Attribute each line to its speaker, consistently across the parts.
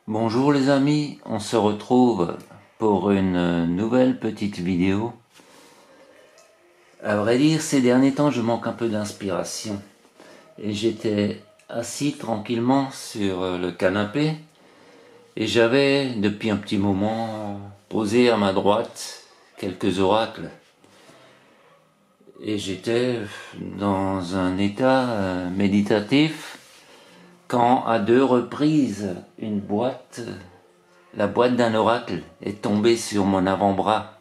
Speaker 1: Bonjour les amis, on se retrouve pour une nouvelle petite vidéo. À vrai dire, ces derniers temps, je manque un peu d'inspiration. Et j'étais assis tranquillement sur le canapé et j'avais, depuis un petit moment, posé à ma droite quelques oracles. Et j'étais dans un état méditatif quand, à 2 reprises, la boîte d'un oracle est tombée sur mon avant-bras.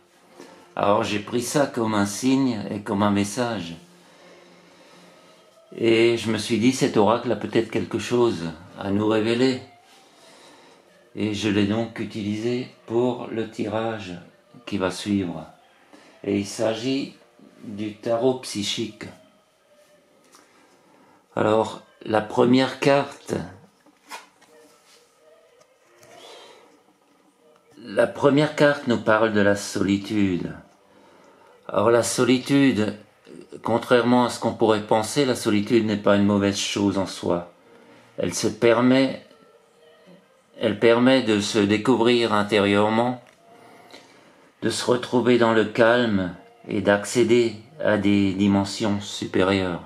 Speaker 1: Alors j'ai pris ça comme un signe et comme un message. Et je me suis dit, cet oracle a peut-être quelque chose à nous révéler. Et je l'ai donc utilisé pour le tirage qui va suivre. Et il s'agit du tarot psychique. Alors, la première carte nous parle de la solitude. Alors la solitude, contrairement à ce qu'on pourrait penser, la solitude n'est pas une mauvaise chose en soi. Elle permet de se découvrir intérieurement, de se retrouver dans le calme et d'accéder à des dimensions supérieures.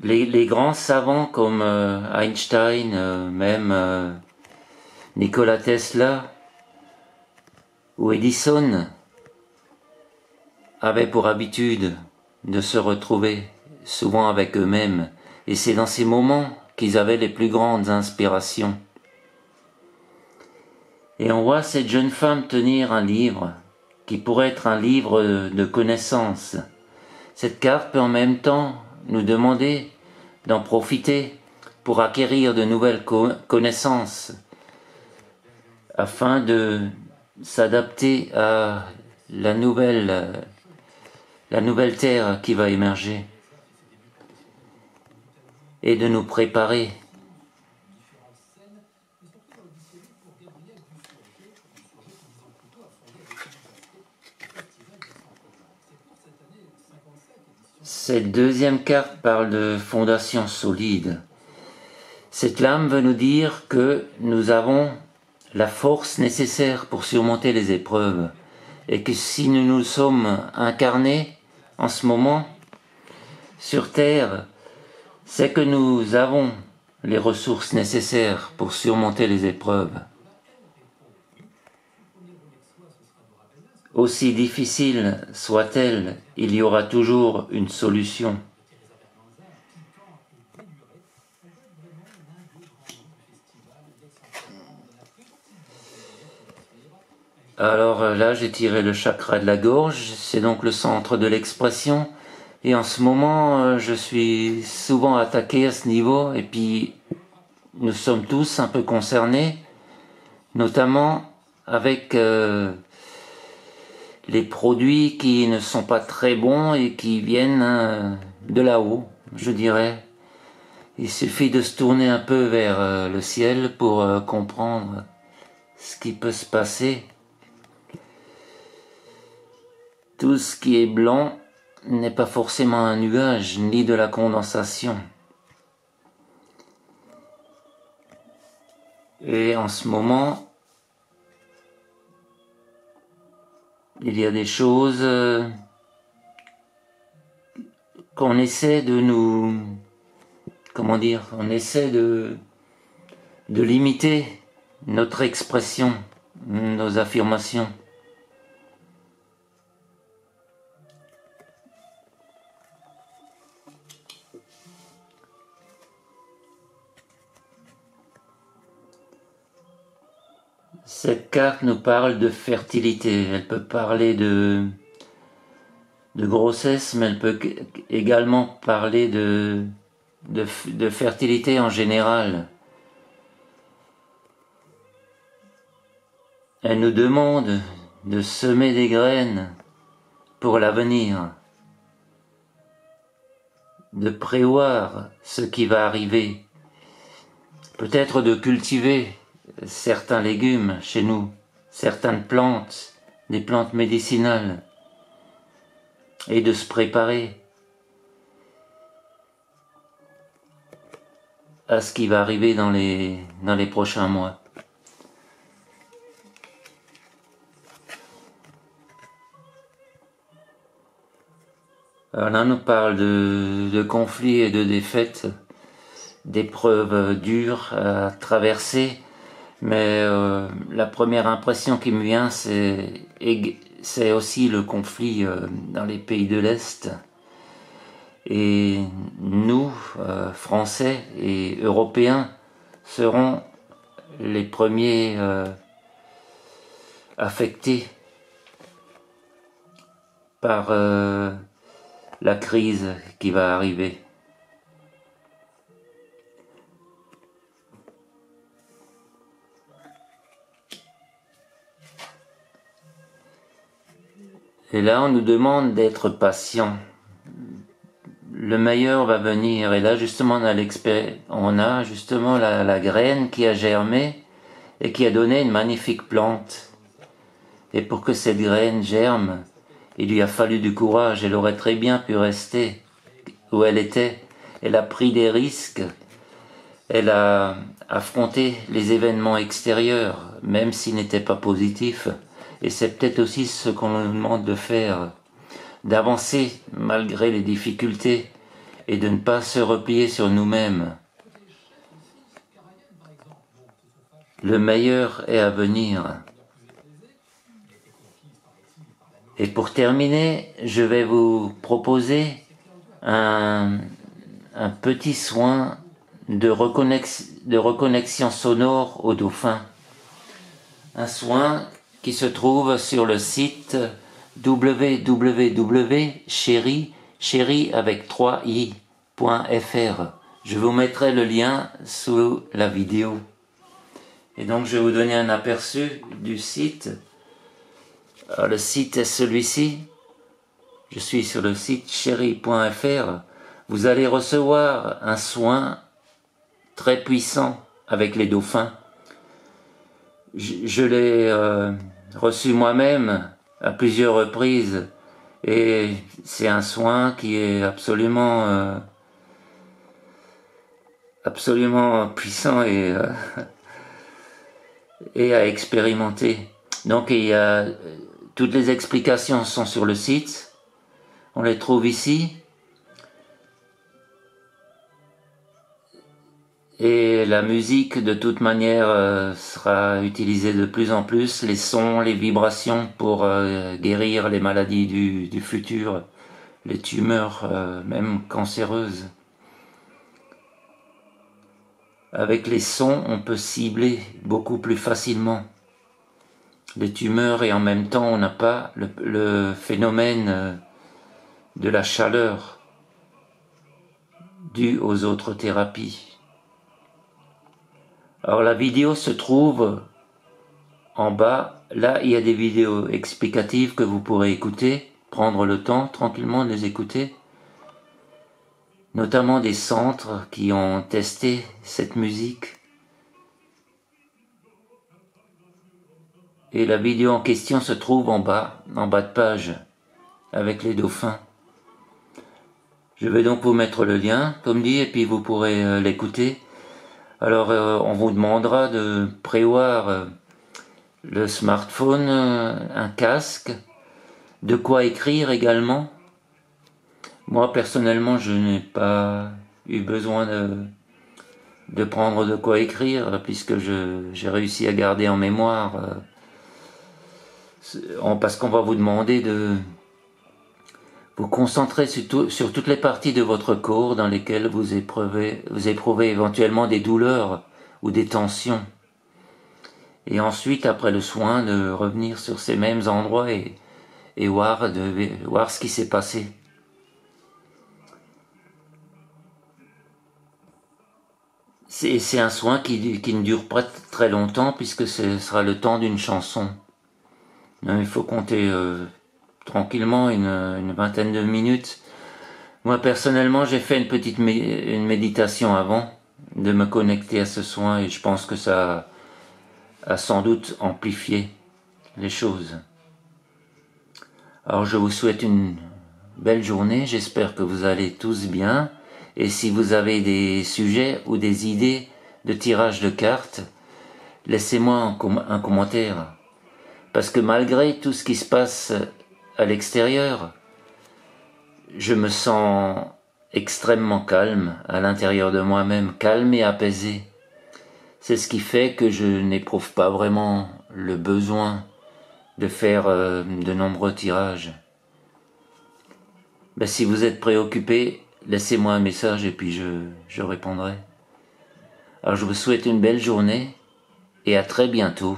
Speaker 1: Les grands savants comme Einstein, même Nikola Tesla ou Edison avaient pour habitude de se retrouver souvent avec eux-mêmes, et c'est dans ces moments qu'ils avaient les plus grandes inspirations. Et on voit cette jeune femme tenir un livre qui pourrait être un livre de connaissances. Cette carte peut en même temps nous demander d'en profiter pour acquérir de nouvelles connaissances afin de s'adapter à la nouvelle terre qui va émerger et de nous préparer. Cette deuxième carte parle de fondation solide. Cette lame veut nous dire que nous avons la force nécessaire pour surmonter les épreuves et que si nous nous sommes incarnés en ce moment sur Terre, c'est que nous avons les ressources nécessaires pour surmonter les épreuves. Aussi difficile soit-elle, il y aura toujours une solution. Alors là, j'ai tiré le chakra de la gorge, c'est donc le centre de l'expression. Et en ce moment, je suis souvent attaqué à ce niveau, et puis nous sommes tous un peu concernés, notamment avec les produits qui ne sont pas très bons et qui viennent de là-haut, je dirais. Il suffit de se tourner un peu vers le ciel pour comprendre ce qui peut se passer. Tout ce qui est blanc n'est pas forcément un nuage, ni de la condensation. Et en ce moment, il y a des choses qu'on essaie de nous... on essaie de limiter notre expression, nos affirmations. Cette carte nous parle de fertilité, elle peut parler de grossesse, mais elle peut également parler de fertilité en général. Elle nous demande de semer des graines pour l'avenir, de prévoir ce qui va arriver, peut-être de cultiver certains légumes chez nous, certaines plantes, des plantes médicinales, et de se préparer à ce qui va arriver dans les prochains mois. Alors là, on nous parle de conflits et de défaites, d'épreuves dures à traverser, mais la première impression qui me vient, c'est aussi le conflit dans les pays de l'Est. Et nous, Français et Européens, serons les premiers affectés par la crise qui va arriver. Et là, on nous demande d'être patient. Le meilleur va venir. Et là, justement, on a justement la graine qui a germé et qui a donné une magnifique plante. Et pour que cette graine germe, il lui a fallu du courage. Elle aurait très bien pu rester où elle était. Elle a pris des risques. Elle a affronté les événements extérieurs, même s'ils n'étaient pas positifs. Et c'est peut-être aussi ce qu'on nous demande de faire, d'avancer malgré les difficultés et de ne pas se replier sur nous-mêmes. Le meilleur est à venir. Et pour terminer, je vais vous proposer un petit soin de reconnexion sonore au dauphin. Un soin qui se trouve sur le site www.chéri avec 3i.fr. Je vous mettrai le lien sous la vidéo. Et donc je vais vous donner un aperçu du site. Alors, le site est celui-ci. Je suis sur le site chéri.fr. Vous allez recevoir un soin très puissant avec les dauphins. Je l'ai reçu moi-même à plusieurs reprises et c'est un soin qui est absolument puissant et à expérimenter. Donc toutes les explications sont sur le site, on les trouve ici. Et la musique, de toute manière, sera utilisée de plus en plus, les sons, les vibrations pour guérir les maladies du futur, les tumeurs, même cancéreuses. Avec les sons, on peut cibler beaucoup plus facilement les tumeurs et en même temps, on n'a pas le phénomène de la chaleur due aux autres thérapies. Alors la vidéo se trouve en bas. Là, il y a des vidéos explicatives que vous pourrez écouter, prendre le temps tranquillement de les écouter. Notamment des centres qui ont testé cette musique. Et la vidéo en question se trouve en bas de page, avec les dauphins. Je vais donc vous mettre le lien, comme dit, et puis vous pourrez l'écouter. Alors, on vous demandera de prévoir le smartphone, un casque, de quoi écrire également. Moi, personnellement, je n'ai pas eu besoin de prendre de quoi écrire, puisque j'ai réussi à garder en mémoire, parce qu'on va vous demander de vous concentrer sur toutes les parties de votre corps dans lesquelles vous éprouvez éventuellement des douleurs ou des tensions. Et ensuite, après le soin, de revenir sur ces mêmes endroits et voir ce qui s'est passé. C'est un soin qui ne dure pas très longtemps puisque ce sera le temps d'une chanson. Il faut compter tranquillement une vingtaine de minutes. Moi personnellement j'ai fait une méditation avant de me connecter à ce soin et je pense que ça a sans doute amplifié les choses. Alors je vous souhaite une belle journée, j'espère que vous allez tous bien Et si vous avez des sujets ou des idées de tirage de cartes, laissez-moi un commentaire. Parce que malgré tout ce qui se passe à l'extérieur, je me sens extrêmement calme à l'intérieur de moi-même, calme et apaisé. C'est ce qui fait que je n'éprouve pas vraiment le besoin de faire de nombreux tirages. Ben, si vous êtes préoccupé, laissez-moi un message et puis je répondrai. Alors je vous souhaite une belle journée et à très bientôt.